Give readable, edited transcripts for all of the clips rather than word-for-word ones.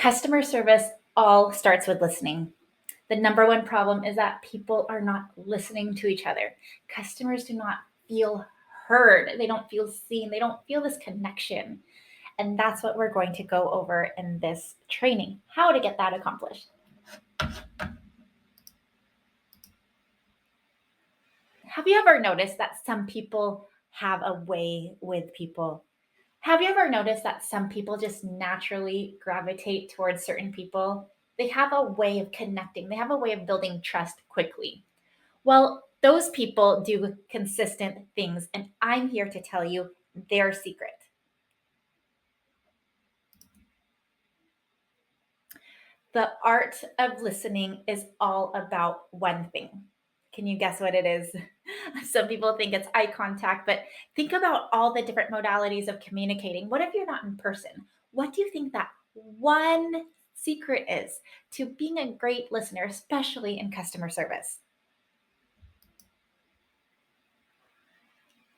Customer service all starts with listening. The number one problem is that people are not listening to each other. Customers do not feel heard, they don't feel seen, they don't feel this connection. And that's what we're going to go over in this training, how to get that accomplished. Have you ever noticed that some people have a way with people? Have you ever noticed that some people just naturally gravitate towards certain people? They have a way of connecting, they have a way of building trust quickly. Well, those people do consistent things, and I'm here to tell you their secret. The art of listening is all about one thing. Can you guess what it is? Some people think it's eye contact, but think about all the different modalities of communicating. What if you're not in person? What do you think that one secret is to being a great listener, especially in customer service?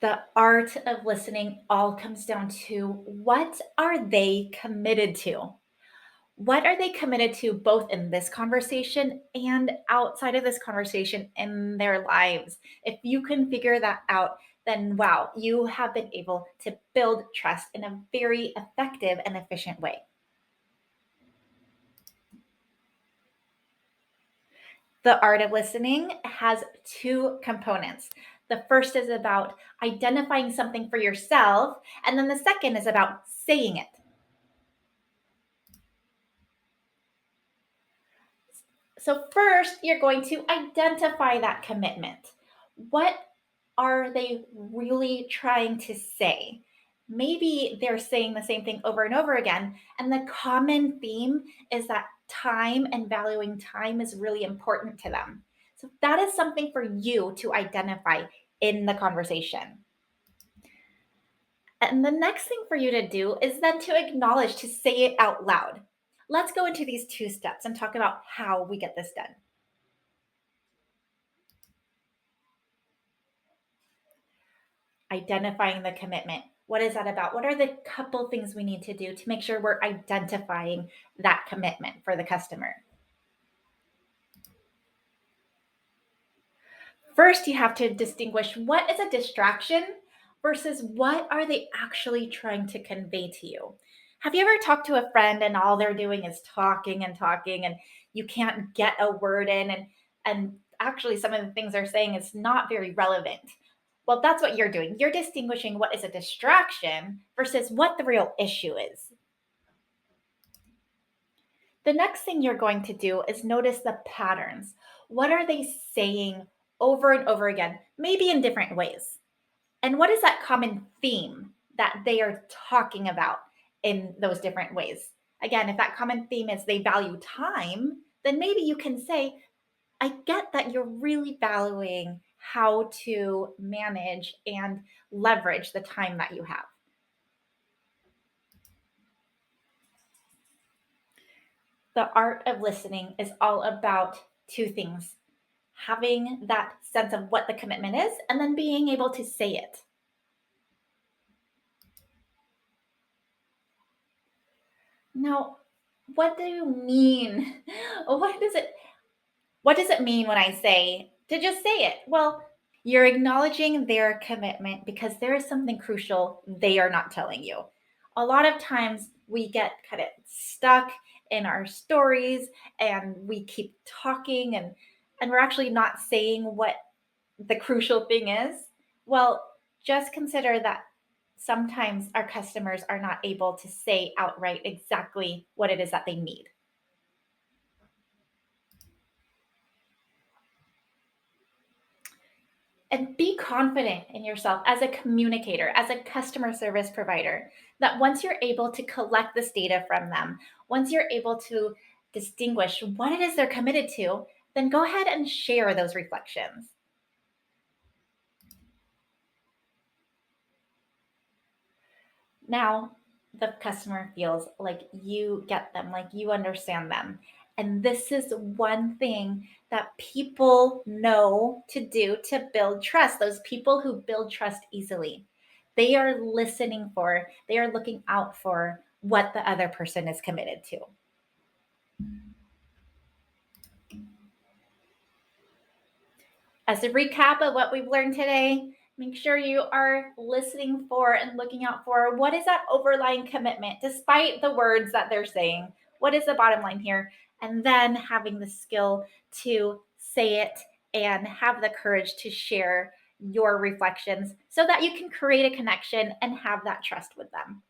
The art of listening all comes down to what are they committed to? What are they committed to both in this conversation and outside of this conversation in their lives? If you can figure that out, then wow, you have been able to build trust in a very effective and efficient way. The art of listening has two components. The first is about identifying something for yourself, and then the second is about saying it. So, first, you're going to identify that commitment. What are they really trying to say? Maybe they're saying the same thing over and over again. And the common theme is that time and valuing time is really important to them. So, that is something for you to identify in the conversation. And the next thing for you to do is then to acknowledge, to say it out loud. Let's go into these two steps and talk about how we get this done. Identifying the commitment. What is that about? What are the couple things we need to do to make sure we're identifying that commitment for the customer? First, you have to distinguish what is a distraction versus what are they actually trying to convey to you. Have you ever talked to a friend and all they're doing is talking and talking and you can't get a word in and actually some of the things they're saying is not very relevant? Well, that's what you're doing. You're distinguishing what is a distraction versus what the real issue is. The next thing you're going to do is notice the patterns. What are they saying over and over again, maybe in different ways? And what is that common theme that they are talking about in those different ways? Again, if that common theme is they value time, then maybe you can say, I get that you're really valuing how to manage and leverage the time that you have. The art of listening is all about two things: having that sense of what the commitment is, and then being able to say it. Now, what do you mean? What does it mean when I say to just say it? Well, you're acknowledging their commitment because there is something crucial they are not telling you. A lot of times we get kind of stuck in our stories and we keep talking and we're actually not saying what the crucial thing is. Well, just consider that sometimes our customers are not able to say outright exactly what it is that they need. And be confident in yourself as a communicator, as a customer service provider, that once you're able to collect this data from them, once you're able to distinguish what it is they're committed to, then go ahead and share those reflections. Now, the customer feels like you get them, like you understand them. And this is one thing that people know to do to build trust. Those people who build trust easily, they are listening for, they are looking out for what the other person is committed to. As a recap of what we've learned today, make sure you are listening for and looking out for what is that overlying commitment, despite the words that they're saying. What is the bottom line here? And then having the skill to say it and have the courage to share your reflections so that you can create a connection and have that trust with them.